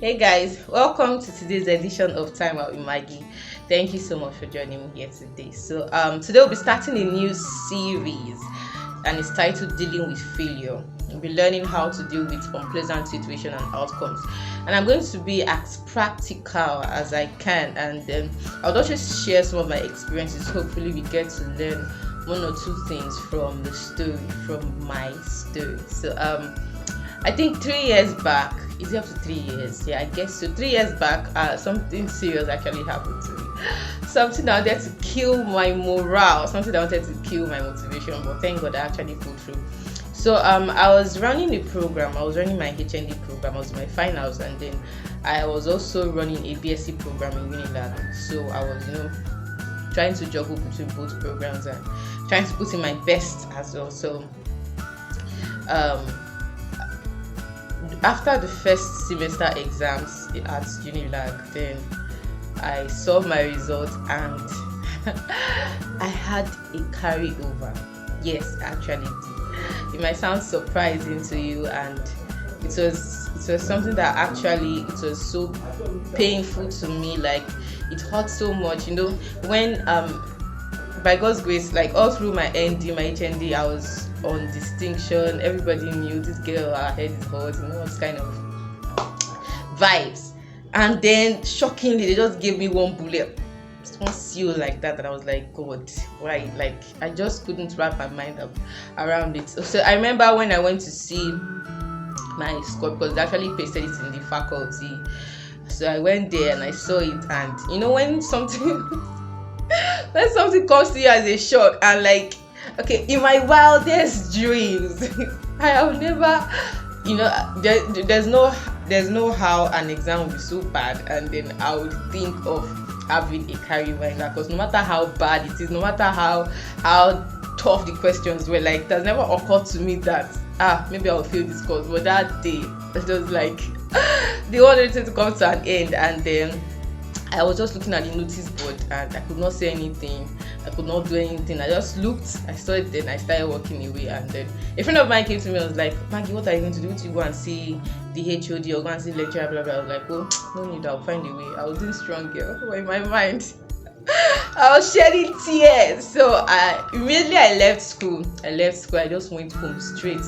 Hey guys, welcome to today's edition of Time Out with Maggie. Thank you so much for joining me here today. Today we'll be starting a new series, and it's titled Dealing with Failure. We'll be learning how to deal with unpleasant situations and outcomes, and I'm going to be as practical as I can, and I'll also share some of my experiences. Hopefully, we get to learn one or two things from my story. I think 3 years back, is it up to 3 years? Yeah, I guess so. 3 years back, something serious actually happened to me. Something that wanted to kill my morale, something that wanted to kill my motivation, but thank God I actually pulled through. I was running a program. I was running my HND program. I was in my finals, and then I was also running a BSc program in Unilag. So I was, trying to juggle between both programs and trying to put in my best as well. After the first semester exams at Unilag, then I saw my result and I had a carryover. Yes, actually did. It might sound surprising to you, and it was something that actually it was so painful to me. Like, it hurt so much, when by God's grace, like all through my HND, I was on distinction. Everybody knew this girl, her head is hot, what's kind of vibes. And then shockingly, they just gave me one bullet, one seal like that, and I was like, God, why? Like, I just couldn't wrap my mind up around it. So I remember when I went to see my score, because they actually pasted it in the faculty. So I went there and I saw it, and when something when something comes to you as a shock, and like, okay, in my wildest dreams, I have never, there's no how an exam would be so bad, and then I would think of having a carryover in that, because no matter how bad it is, no matter how tough the questions were, like, it has never occurred to me that maybe I'll fail this course. But that day, it was like the whole thing to come to an end, and then I was just looking at the notice board and I could not say anything. I could not do anything. I just looked, I saw it, then I started walking away. And then a friend of mine came to me and was like, Maggie, what are you going to do? To go and see the HOD or go and see the lecturer, blah, blah. I was like, oh, no need, I'll find a way. I was doing strong girl. But in my mind, I was shedding tears. So immediately I left school. I just went home straight.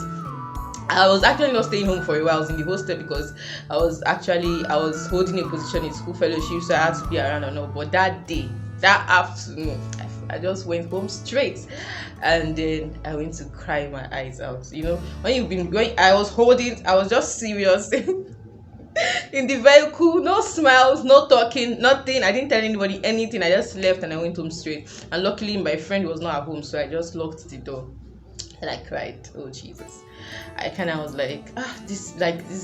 I was actually not staying home for a while. I was in the hostel because I was holding a position in school fellowship, so I had to be around and all. But that afternoon, I just went home straight, and then I went to cry my eyes out. When you've been going, I was just serious in the vehicle, no smiles, no talking, nothing. I didn't tell anybody anything. I just left and I went home straight. And luckily, my friend was not at home, so I just locked the door and I cried. Oh Jesus. I kind of was like, this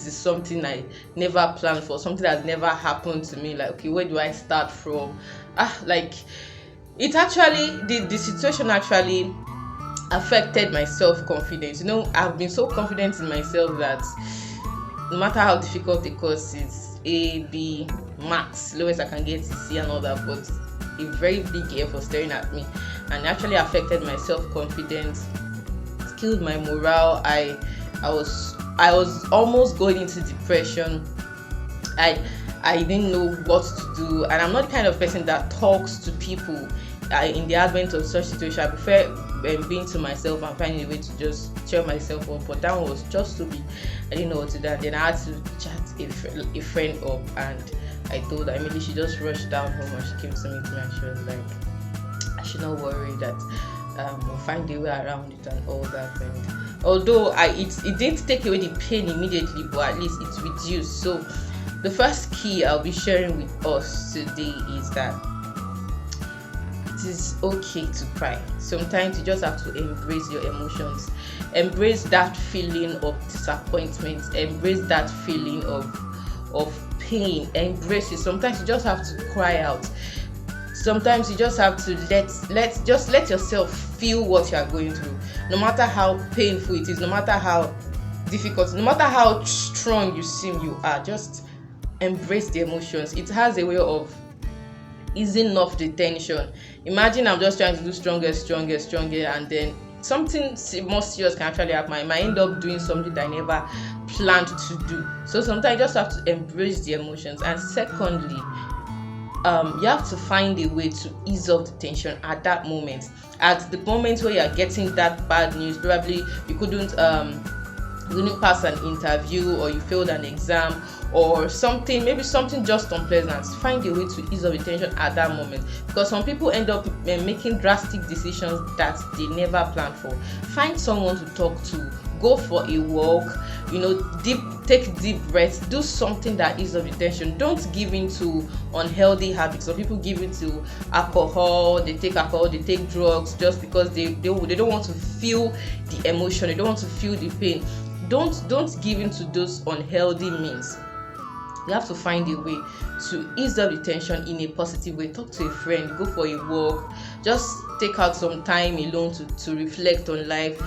is something I never planned for, something that's never happened to me. Like, okay, where do I start from? Like, it actually, the situation actually affected my self-confidence. I've been so confident in myself that no matter how difficult the course is, A, B, max, lowest I can get is C and all that, but a very big air for staring at me, and it actually affected my self-confidence, killed my morale. I was almost going into depression. I didn't know what to do, and I'm not the kind of person that talks to people in the advent of such situation. I prefer being to myself and finding a way to just cheer myself up. But that one was just too big. I didn't know what to do. And then I had to chat a friend up, and I told her immediately. She just rushed down home and she came to meet me, and she was like, I should not worry, that we'll find a way around it and all that. And although it didn't take away the pain immediately, but at least it's reduced. So the first key I'll be sharing with us today is that it is okay to cry. Sometimes you just have to embrace your emotions, embrace that feeling of disappointment, embrace that feeling of pain, embrace it. Sometimes you just have to cry out. Sometimes you just have to let yourself feel what you are going through, no matter how painful it is, no matter how difficult, no matter how strong you seem you are. Just embrace the emotions. It has a way of easing off the tension. Imagine I'm just trying to do stronger, and then something more serious can actually happen. I might end up doing something that I never planned to do. So sometimes you just have to embrace the emotions. And secondly, you have to find a way to ease off the tension at that moment. At the moment where you are getting that bad news, probably you couldn't pass an interview, or you failed an exam, or something, maybe something just unpleasant. Find a way to ease off the tension at that moment, because some people end up making drastic decisions that they never planned for. Find someone to talk to, go for a walk, take deep breaths, do something that eases off the tension. Don't give in to unhealthy habits. Some people give in to alcohol, they take drugs just because they don't want to feel the emotion, they don't want to feel the pain. Don't give in to those unhealthy means. You have to find a way to ease up the tension in a positive way. Talk to a friend, go for a walk, just take out some time alone to reflect on life.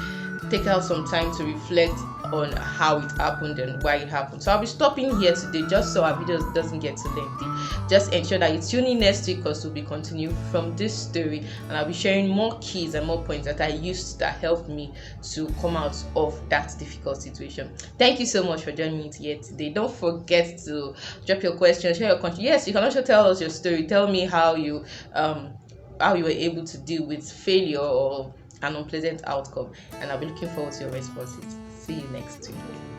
Take out some time to reflect on how it happened and why it happened. So I'll be stopping here today, just so our videos doesn't get too lengthy. Just ensure that you tune in next week, because we'll be continuing from this story, and I'll be sharing more keys and more points that I used that helped me to come out of that difficult situation. Thank you so much for joining me here today. Don't forget to drop your questions, share your country. Yes, you can also tell us your story. Tell me how you were able to deal with failure or an unpleasant outcome, and I'll be looking forward to your responses. See you next week.